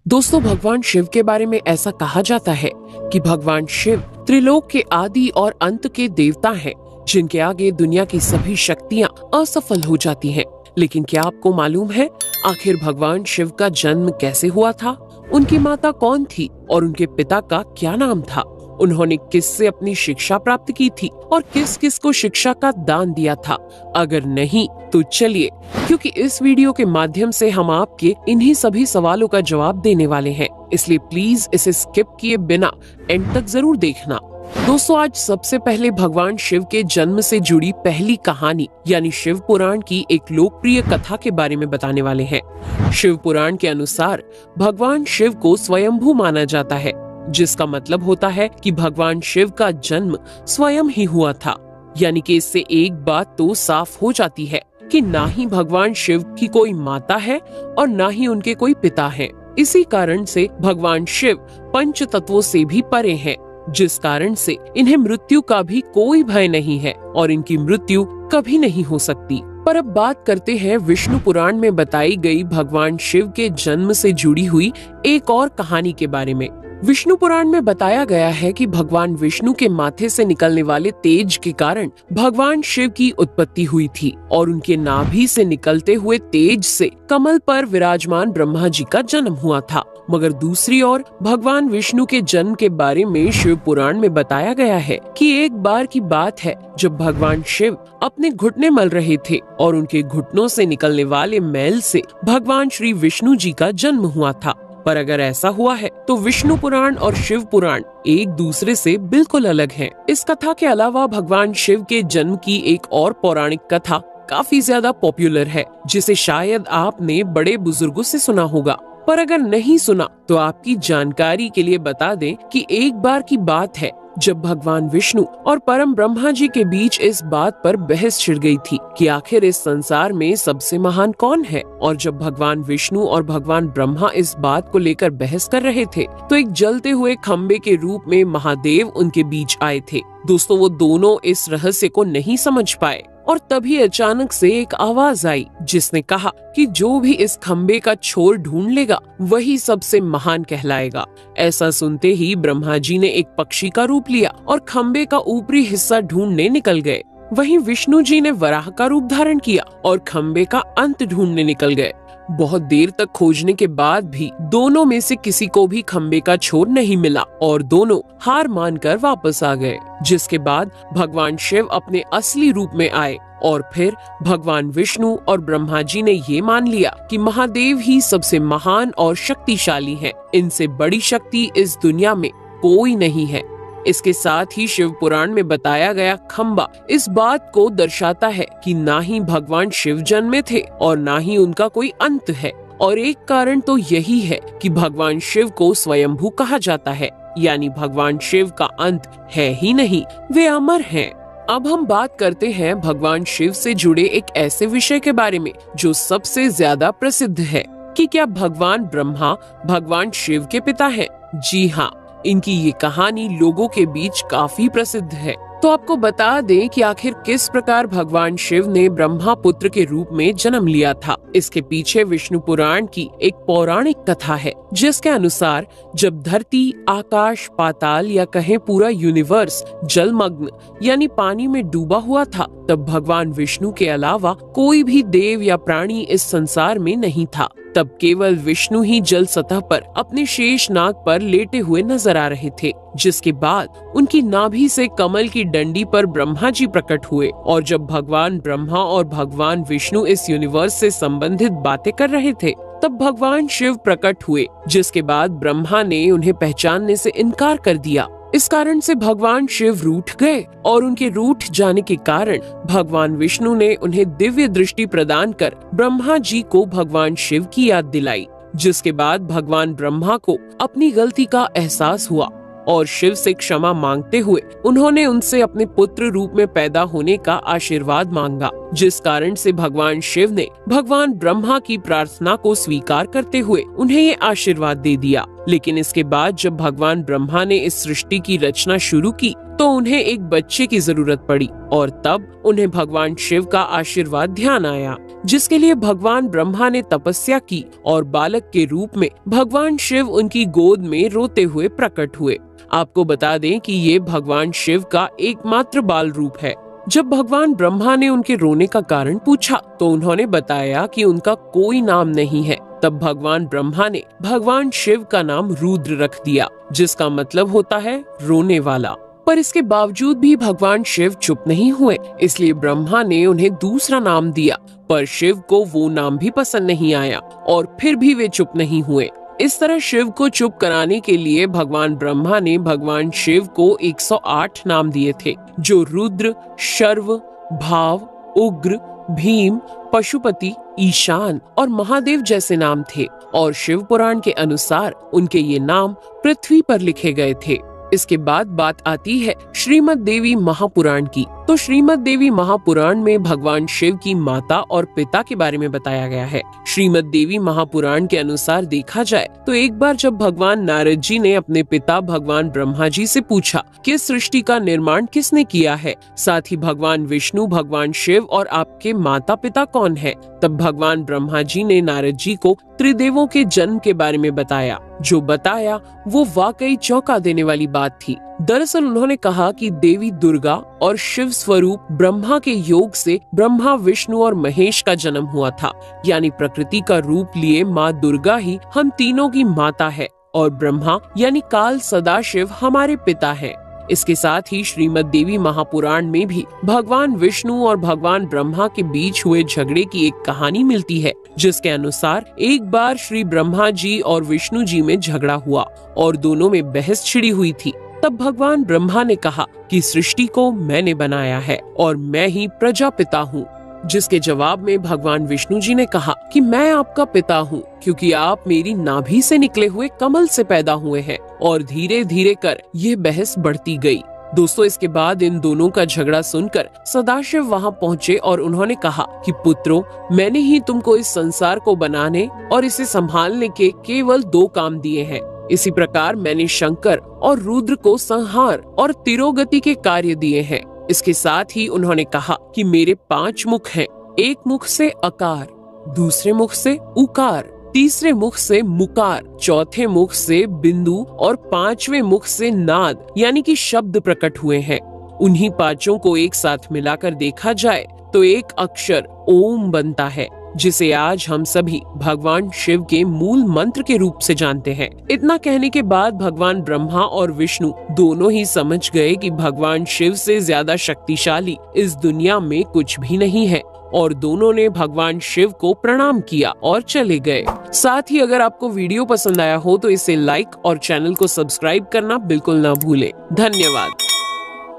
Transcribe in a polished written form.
दोस्तों, भगवान शिव के बारे में ऐसा कहा जाता है कि भगवान शिव त्रिलोक के आदि और अंत के देवता हैं, जिनके आगे दुनिया की सभी शक्तियां असफल हो जाती हैं। लेकिन क्या आपको मालूम है आखिर भगवान शिव का जन्म कैसे हुआ था? उनकी माता कौन थी और उनके पिता का क्या नाम था? उन्होंने किससे अपनी शिक्षा प्राप्त की थी और किस किस को शिक्षा का दान दिया था? अगर नहीं तो चलिए, क्योंकि इस वीडियो के माध्यम से हम आपके इन्हीं सभी सवालों का जवाब देने वाले हैं, इसलिए प्लीज इसे स्किप किए बिना एंड तक जरूर देखना। दोस्तों, आज सबसे पहले भगवान शिव के जन्म से जुड़ी पहली कहानी यानी शिव पुराण की एक लोकप्रिय कथा के बारे में बताने वाले हैं। शिव पुराण के अनुसार भगवान शिव को स्वयंभू माना जाता है, जिसका मतलब होता है कि भगवान शिव का जन्म स्वयं ही हुआ था। यानी कि इससे एक बात तो साफ हो जाती है कि ना ही भगवान शिव की कोई माता है और ना ही उनके कोई पिता हैं। इसी कारण से भगवान शिव पंच तत्वों से भी परे हैं, जिस कारण से इन्हें मृत्यु का भी कोई भय नहीं है और इनकी मृत्यु कभी नहीं हो सकती। पर अब बात करते हैं विष्णु पुराण में बताई गई भगवान शिव के जन्म से जुड़ी हुई एक और कहानी के बारे में। विष्णु पुराण में बताया गया है कि भगवान विष्णु के माथे से निकलने वाले तेज के कारण भगवान शिव की उत्पत्ति हुई थी और उनके नाभि से निकलते हुए तेज से कमल पर विराजमान ब्रह्मा जी का जन्म हुआ था। मगर दूसरी ओर भगवान विष्णु के जन्म के बारे में शिव पुराण में बताया गया है कि एक बार की बात है जब भगवान शिव अपने घुटने मल रहे थे और उनके घुटनों से निकलने वाले मैल से भगवान श्री विष्णु जी का जन्म हुआ था। पर अगर ऐसा हुआ है तो विष्णु पुराण और शिव पुराण एक दूसरे से बिल्कुल अलग हैं। इस कथा के अलावा भगवान शिव के जन्म की एक और पौराणिक कथा काफी ज्यादा पॉपुलर है, जिसे शायद आपने बड़े बुजुर्गों से सुना होगा। पर अगर नहीं सुना तो आपकी जानकारी के लिए बता दें कि एक बार की बात है जब भगवान विष्णु और परम ब्रह्मा जी के बीच इस बात पर बहस छिड़ गई थी कि आखिर इस संसार में सबसे महान कौन है। और जब भगवान विष्णु और भगवान ब्रह्मा इस बात को लेकर बहस कर रहे थे तो एक जलते हुए खंबे के रूप में महादेव उनके बीच आए थे। दोस्तों, वो दोनों इस रहस्य को नहीं समझ पाए और तभी अचानक से एक आवाज आई जिसने कहा कि जो भी इस खंबे का छोर ढूंढ लेगा वही सबसे महान कहलाएगा। ऐसा सुनते ही ब्रह्मा जी ने एक पक्षी का रूप लिया और खंबे का ऊपरी हिस्सा ढूंढने निकल गए। वहीं विष्णु जी ने वराह का रूप धारण किया और खंबे का अंत ढूंढने निकल गए। बहुत देर तक खोजने के बाद भी दोनों में से किसी को भी खंबे का छोर नहीं मिला और दोनों हार मानकर वापस आ गए। जिसके बाद भगवान शिव अपने असली रूप में आए और फिर भगवान विष्णु और ब्रह्मा जी ने ये मान लिया कि महादेव ही सबसे महान और शक्तिशाली हैं। इनसे बड़ी शक्ति इस दुनिया में कोई नहीं है। इसके साथ ही शिव पुराण में बताया गया खंबा इस बात को दर्शाता है कि ना ही भगवान शिव जन्मे थे और ना ही उनका कोई अंत है। और एक कारण तो यही है कि भगवान शिव को स्वयंभू कहा जाता है, यानी भगवान शिव का अंत है ही नहीं, वे अमर हैं। अब हम बात करते हैं भगवान शिव से जुड़े एक ऐसे विषय के बारे में जो सबसे ज्यादा प्रसिद्ध है कि क्या भगवान ब्रह्मा भगवान शिव के पिता हैं? जी हाँ, इनकी ये कहानी लोगों के बीच काफी प्रसिद्ध है। तो आपको बता दें कि आखिर किस प्रकार भगवान शिव ने ब्रह्मा पुत्र के रूप में जन्म लिया था। इसके पीछे विष्णु पुराण की एक पौराणिक कथा है, जिसके अनुसार जब धरती, आकाश, पाताल या कहें पूरा यूनिवर्स जलमग्न यानी पानी में डूबा हुआ था, तब भगवान विष्णु के अलावा कोई भी देव या प्राणी इस संसार में नहीं था। तब केवल विष्णु ही जल सतह पर अपने शेष नाग पर लेटे हुए नजर आ रहे थे। जिसके बाद उनकी नाभि से कमल की डंडी पर ब्रह्मा जी प्रकट हुए और जब भगवान ब्रह्मा और भगवान विष्णु इस यूनिवर्स से संबंधित बातें कर रहे थे तब भगवान शिव प्रकट हुए, जिसके बाद ब्रह्मा ने उन्हें पहचानने से इनकार कर दिया। इस कारण से भगवान शिव रूठ गए और उनके रूठ जाने के कारण भगवान विष्णु ने उन्हें दिव्य दृष्टि प्रदान कर ब्रह्मा जी को भगवान शिव की याद दिलाई। जिसके बाद भगवान ब्रह्मा को अपनी गलती का एहसास हुआ और शिव से क्षमा मांगते हुए उन्होंने उनसे अपने पुत्र रूप में पैदा होने का आशीर्वाद मांगा। जिस कारण से भगवान शिव ने भगवान ब्रह्मा की प्रार्थना को स्वीकार करते हुए उन्हें ये आशीर्वाद दे दिया। लेकिन इसके बाद जब भगवान ब्रह्मा ने इस सृष्टि की रचना शुरू की तो उन्हें एक बच्चे की जरूरत पड़ी और तब उन्हें भगवान शिव का आशीर्वाद ध्यान आया, जिसके लिए भगवान ब्रह्मा ने तपस्या की और बालक के रूप में भगवान शिव उनकी गोद में रोते हुए प्रकट हुए। आपको बता दें कि ये भगवान शिव का एकमात्र बाल रूप है। जब भगवान ब्रह्मा ने उनके रोने का कारण पूछा तो उन्होंने बताया कि उनका कोई नाम नहीं है। तब भगवान ब्रह्मा ने भगवान शिव का नाम रुद्र रख दिया, जिसका मतलब होता है रोने वाला। पर इसके बावजूद भी भगवान शिव चुप नहीं हुए, इसलिए ब्रह्मा ने उन्हें दूसरा नाम दिया। पर शिव को वो नाम भी पसंद नहीं आया और फिर भी वे चुप नहीं हुए। इस तरह शिव को चुप कराने के लिए भगवान ब्रह्मा ने भगवान शिव को 108 नाम दिए थे, जो रुद्र, शर्व, भाव, उग्र, भीम, पशुपति, ईशान और महादेव जैसे नाम थे। और शिव पुराण के अनुसार उनके ये नाम पृथ्वी पर लिखे गए थे। इसके बाद बात आती है श्रीमद् देवी महापुराण की। तो श्रीमद् देवी महापुराण में भगवान शिव की माता और पिता के बारे में बताया गया है। श्रीमद् देवी महापुराण के अनुसार देखा जाए तो एक बार जब भगवान नारद जी ने अपने पिता भगवान ब्रह्मा जी से पूछा कि इस सृष्टि का निर्माण किसने किया है, साथ ही भगवान विष्णु, भगवान शिव और आपके माता पिता कौन है, तब भगवान ब्रह्मा जी ने नारद जी को त्रिदेवों के जन्म के बारे में बताया। जो बताया वो वाकई चौंका देने वाली बात थी। दरअसल उन्होंने कहा कि देवी दुर्गा और शिव स्वरूप ब्रह्मा के योग से ब्रह्मा, विष्णु और महेश का जन्म हुआ था। यानी प्रकृति का रूप लिए माँ दुर्गा ही हम तीनों की माता है और ब्रह्मा यानी काल सदाशिव हमारे पिता है। इसके साथ ही श्रीमद् देवी महापुराण में भी भगवान विष्णु और भगवान ब्रह्मा के बीच हुए झगड़े की एक कहानी मिलती है, जिसके अनुसार एक बार श्री ब्रह्मा जी और विष्णु जी में झगड़ा हुआ और दोनों में बहस छिड़ी हुई थी। तब भगवान ब्रह्मा ने कहा कि सृष्टि को मैंने बनाया है और मैं ही प्रजापिता हूँ, जिसके जवाब में भगवान विष्णु जी ने कहा कि मैं आपका पिता हूँ, क्योंकि आप मेरी नाभि से निकले हुए कमल से पैदा हुए हैं। और धीरे धीरे कर ये बहस बढ़ती गई। दोस्तों, इसके बाद इन दोनों का झगड़ा सुनकर सदाशिव वहाँ पहुँचे और उन्होंने कहा कि पुत्रों, मैंने ही तुमको इस संसार को बनाने और इसे संभालने के केवल 2 काम दिए हैं। इसी प्रकार मैंने शंकर और रुद्र को संहार और तिरोगति के कार्य दिए हैं। इसके साथ ही उन्होंने कहा कि मेरे 5 मुख हैं। एक मुख से अकार, दूसरे मुख से उकार, तीसरे मुख से मुकार, चौथे मुख से बिंदु और 5वें मुख से नाद यानी कि शब्द प्रकट हुए हैं। उन्हीं 5 को एक साथ मिलाकर देखा जाए तो एक अक्षर ओम बनता है, जिसे आज हम सभी भगवान शिव के मूल मंत्र के रूप से जानते हैं। इतना कहने के बाद भगवान ब्रह्मा और विष्णु दोनों ही समझ गए कि भगवान शिव से ज्यादा शक्तिशाली इस दुनिया में कुछ भी नहीं है और दोनों ने भगवान शिव को प्रणाम किया और चले गए। साथ ही अगर आपको वीडियो पसंद आया हो तो इसे लाइक और चैनल को सब्सक्राइब करना बिल्कुल ना भूलें। धन्यवाद।